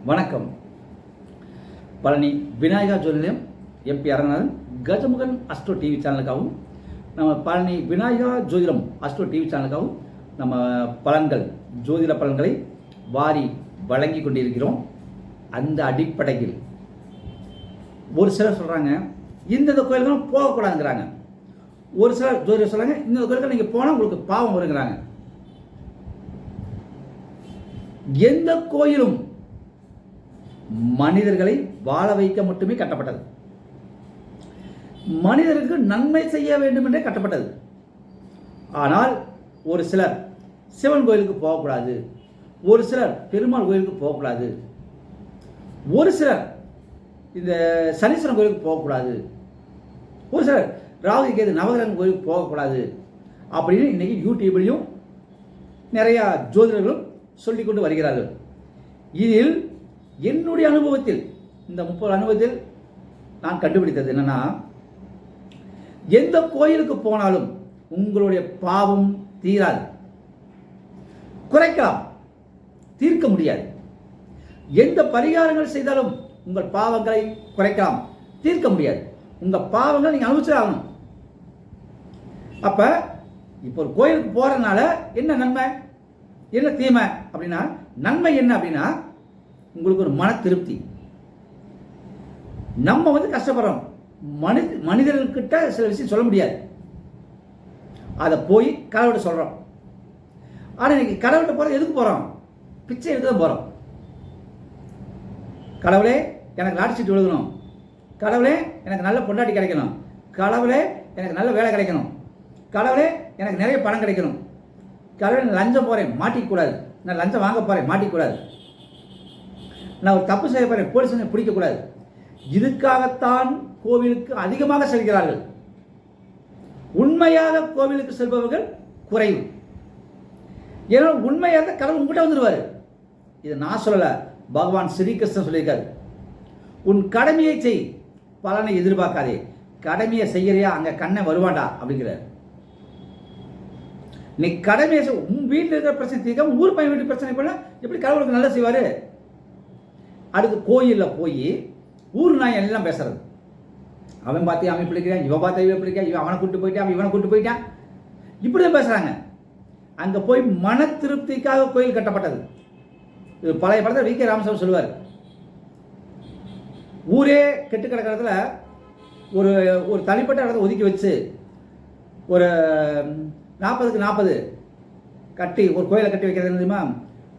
வணக்கம். பழனி விநாயகா ஜோதிடம் MP Aranganathan Gajamukhan astro TV சேனலுக்காகவும் நம்ம பழனி விநாயகா ஜோதிடம் அஸ்ட்ரோ டிவி சேனலுக்காகவும் நம்ம பலன்கள் ஜோதிட பலன்களை வாரி வழங்கி கொண்டிருக்கிறோம். அந்த அடிப்படையில் ஒரு சிலர் சொல்கிறாங்க இந்த கோயில்களும் போகக்கூடாதுங்கிறாங்க. ஒரு சிலர் ஜோதிடர் சொல்கிறாங்க இந்த கோயில்கள் நீங்கள் போனால் உங்களுக்கு பாவம் வருங்கிறாங்க. எந்த கோயிலும் மனிதர்களை வாழ வைக்க மட்டுமே கட்டப்பட்டது. மனிதருக்கு நன்மை செய்ய வேண்டும் என்றே கட்டப்பட்டது. ஆனால் ஒரு சிலர் சிவன் கோயிலுக்கு போகக்கூடாது, ஒரு சிலர் பெருமாள் கோயிலுக்கு போகக்கூடாது, ஒரு சிலர் இந்த சனீஸ்வரன் கோயிலுக்கு போகக்கூடாது, ஒரு சிலர் ராகு கேது நவகிரகம் கோயிலுக்கு போகக்கூடாது அப்படின்னு இன்னைக்கு யூடியூப்லையும் நிறையா ஜோதிடர்களும் சொல்லிக்கொண்டு வருகிறார்கள். இதில் என்னுடைய அனுபவத்தில் இந்த 30 அனுபவத்தில் நான் கண்டுபிடித்தது என்னன்னா, எந்த கோயிலுக்கு போனாலும் உங்களுடைய பாவம் தீராது. குறைக்கலாம், தீர்க்க முடியாது. எந்த பரிகாரங்கள் செய்தாலும் உங்கள் பாவங்களை குறைக்கலாம், தீர்க்க முடியாது. உங்கள் பாவங்களை நீங்கள் அனுபவிச்சாகணும். அப்ப இப்போ ஒரு கோயிலுக்கு போறதுனால என்ன நன்மை என்ன தீமை அப்படின்னா, நன்மை என்ன அப்படின்னா உங்களுக்கு ஒரு மன திருப்தி. நம்ம கஷ்டப்படுறோம், மனிதர்கிட்ட சில விஷயம் சொல்ல முடியாது, அதை போய் கடவுள்கிட்ட சொல்றோம். ஆனால் இன்னைக்கு கடவுள்கிட்ட போறது எதுக்கு போறோம்? பிச்சை எடுக்க தான் போறோம். கடவுளே எனக்கு லாட்டரி சீட்டு விழுகணும், கடவுளே எனக்கு நல்ல பொண்டாட்டி கிடைக்கணும், கடவுளே எனக்கு நல்ல வேலை கிடைக்கணும், கடவுளே எனக்கு நிறைய பணம் கிடைக்கணும், கடவுளே லஞ்சம் போறேன் மாட்டிக்கூடாது, நான் லஞ்சம் வாங்க போறேன் மாட்டிக்கூடாது, நான் ஒரு தப்பு செய்ய போறேன் போலீஸ் பிடிக்கக்கூடாது. இதுக்காகத்தான் கோவிலுக்கு அதிகமாக செல்கிறார்கள். உண்மையாக கோவிலுக்கு செல்பவர்கள் குறைவு. ஏன்னா உண்மையாக கடவுள் உங்ககிட்ட வந்துடுவார். இதை நான் சொல்லல, பகவான் ஸ்ரீகிருஷ்ணன் சொல்லியிருக்காரு. உன் கடமையை செய், பலனை எதிர்பார்க்காதே. கடமையை செய்யறியா அங்க கண்ணை வருவாண்டா அப்படிங்கிறார். நீ கடமையை உன் வீட்டில் இருக்கிற பிரச்சனை தீர்க்காம ஊர் பையன் வீட்டு பிரச்சனை பண்ண எப்படி கடவுளுக்கு நல்லா செய்வாரு? அடுத்து கோயிலில் போய் ஊர் நாய் எல்லாம் பேசுறது. அவன் பார்த்து அவன் பிடிக்கிறான், இவன் பார்த்து இவன் பிடிக்கிறான், இவன் அவனை கூட்டு போயிட்டான், இவனை கூட்டு போயிட்டான், இப்படிதான் பேசுறாங்க. அங்க போய் மன திருப்திக்காக கோயில் கட்டப்பட்டது. இது பழைய படத்தில் வி.கே. ராமசாமி சொல்லுவார். ஊரே கெட்டு கிடக்கிறதுல ஒரு ஒரு தனிப்பட்ட இடத்த ஒதுக்கி வச்சு ஒரு 40க்கு 40 கட்டி ஒரு கோயிலை கட்டி வைக்கிறது தெரியுமா?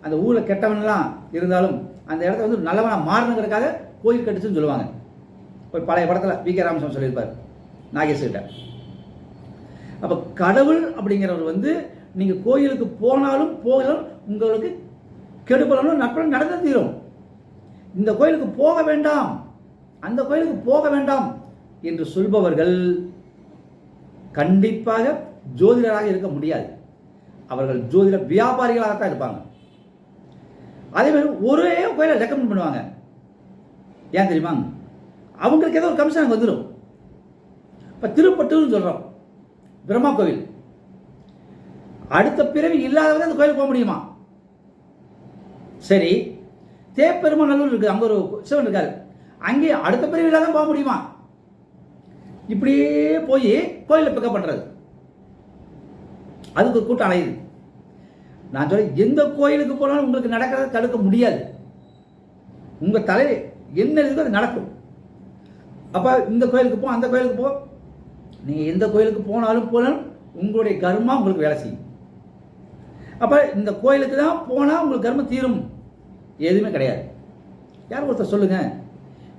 அந்த ஊரில் கெட்டவன்லாம் இருந்தாலும் அந்த இடத்த நல்லவனா மாறணுங்கிறதுக்காக கோயில் கட்டுச்சுன்னு சொல்லுவாங்க. ஒரு பழைய படத்தில் வி.கே. ராமசாமி சொல்லியிருப்பார் நாகேஷ் கிட்ட. அப்போ கடவுள் அப்படிங்கிறவர் நீங்கள் கோயிலுக்கு போனாலும் போகலாம், உங்களுக்கு கெடுபலனும் நட்பும் நடந்து தீரும். இந்த கோயிலுக்கு போக வேண்டாம், அந்த கோயிலுக்கு போக வேண்டாம் என்று சொல்பவர்கள் கண்டிப்பாக ஜோதிடராக இருக்க முடியாது. அவர்கள் ஜோதிட வியாபாரிகளாகத்தான் இருப்பாங்க. அதே மாதிரி ஒரே கோயிலை ரெக்கமெண்ட் பண்ணுவாங்க. ஏன் தெரியுமா? அவங்களுக்கு ஏதோ ஒரு கமிஷன் அங்கே வந்துடும். இப்போ திருப்பட்டூர்னு சொல்கிறோம், பிரம்மா கோவில். அடுத்த பிறவி இல்லாதவங்க அந்த கோயிலுக்கு போக முடியுமா? சரி, தேப்பெருமாநல்லூர் இருக்கு, அங்கே ஒரு சிவன் இருக்காரு, அங்கே அடுத்த பிறவி இல்லாத போக முடியுமா? இப்படியே போய் கோயிலில் பிக்கப் பண்ணுறது, அதுக்கு ஒரு கூட்டம் அலையுது. நான் சொல்ல எந்த கோயிலுக்கு போனாலும் உங்களுக்கு நடக்கிறத தடுக்க முடியாது. உங்க தலையில என்ன இருக்கோ அது நடக்கும். அப்ப இந்த கோயிலுக்கு போ, அந்த கோயிலுக்கு போ, நீங்க எந்த கோயிலுக்கு போனாலும் உங்களுடைய கர்மா உங்களுக்கு வேலை செய்யும். அப்ப இந்த கோயிலுக்கு தான் போனா உங்களுக்கு கர்மம் தீரும் எதுவுமே கிடையாது. யார் ஒருத்தர் சொல்லுங்க,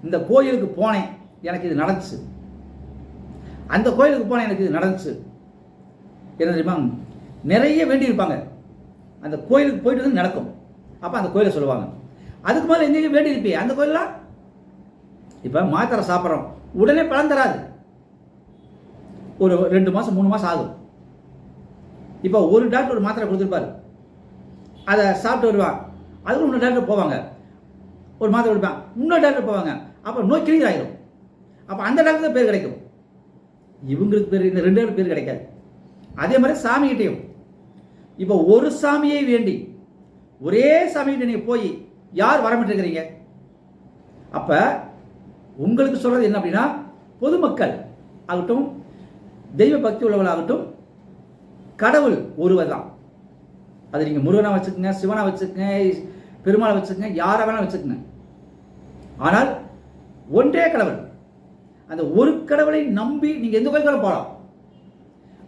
இந்த கோயிலுக்கு போனேன் எனக்கு இது நடந்துச்சு, அந்த கோயிலுக்கு போனேன் எனக்கு இது நடந்துச்சு. என்ன தெரியுமா? நிறைய வேண்டி இருப்பாங்க, அந்த கோயிலுக்கு போயிட்டு நடக்கும். அப்போ அந்த கோயிலை சொல்லுவாங்க. அதுக்கு மேலே எங்கேயும் வேண்டி இருப்பே அந்த கோயிலாம். இப்போ மாத்திரை சாப்பிட்றோம், உடனே பலன் தராது, ஒரு 2 மாதம் 3 மாதம் ஆகும். இப்போ ஒரு டாக்டர் ஒரு மாத்திரை கொடுத்துருப்பாரு, அதை சாப்பிட்டு வருவான், அதுக்கு இன்னொரு டாக்டர் போவாங்க, ஒரு மாத்திரை கொடுப்பான், இன்னொரு டாக்டர் போவாங்க, அப்போ நோய் கிளியர் ஆகிடும். அப்போ அந்த டாக்டர் தான் பேர் கிடைக்கும், இவங்களுக்கு பேர், இந்த 2 பேர் கிடைக்காது. அதே மாதிரி சாமிகிட்டையும் இப்போ ஒரு சாமியை வேண்டி ஒரே சாமிகிட்ட நீங்கள் போய் யார் வரமிட்டிருக்கிறீங்க? அப்ப உங்களுக்கு சொல்றது என்ன அப்படின்னா, பொதுமக்கள் ஆகட்டும், தெய்வ பக்தி உள்ளவர்களாகட்டும், கடவுள் ஒருவர் தான். அது நீங்க முருகனா வச்சுக்கோங்க, சிவனா வச்சுக்கோங்க, பெருமாளை வச்சுக்கோங்க, யாரை வேணா வச்சுக்கோங்க. ஆனால் ஒன்றே கடவுள். அந்த ஒரு கடவுளை நம்பி நீங்க எந்த கோயிலுக்கு போகலாம்.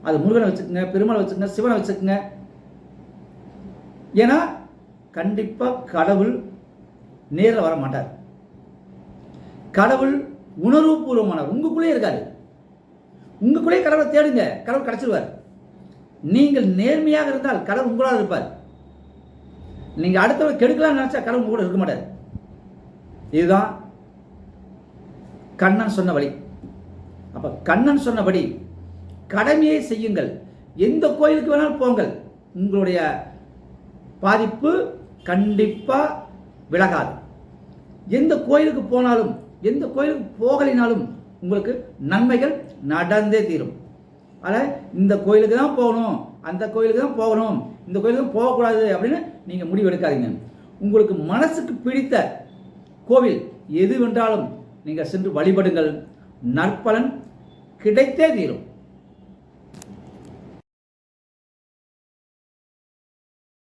அது முருகனை வச்சுக்கோங்க, பெருமாளை வச்சுக்கோங்க, சிவனை வச்சுக்கோங்க. ஏன்னா கண்டிப்பா கடவுள் நேரில் வர மாட்டார். கடவுள் உணர்வுபூர்வமானவர், உங்களுக்குள்ளே இருக்காரு. உங்களுக்குள்ளே கடவுளை தேடுங்க, கடவுள் கிடைச்சிருவார். நீங்கள் நேர்மையாக இருந்தால் கடவுள் உங்களால் இருப்பார். நீங்க அடுத்தவரை கெடுக்கலாம் நினைச்சா கடவுள் உங்க கூட இருக்க மாட்டார். இதுதான் கண்ணன் சொன்ன வழி. அப்ப கண்ணன் சொன்னபடி கடமையை செய்யுங்கள். எந்த கோயிலுக்கு வேணாலும் போங்கள், உங்களுடைய பாதிப்பு கண்டிப்பா விலகாது. எந்த கோயிலுக்கு போனாலும், எந்த கோயிலுக்கு போகலினாலும் உங்களுக்கு நன்மைகள் நடந்தே தீரும். ஆனால் இந்த கோயிலுக்கு தான் போகணும், அந்த கோயிலுக்கு தான் போகணும், இந்த கோயிலுக்கு தான் போகக்கூடாது அப்படின்னு நீங்க முடிவு எடுக்காதீங்க. உங்களுக்கு மனசுக்கு பிடித்த கோவில் எதுவென்றாலும் நீங்கள் சென்று வழிபடுங்கள், நற்பலன் கிடைத்தே தீரும்.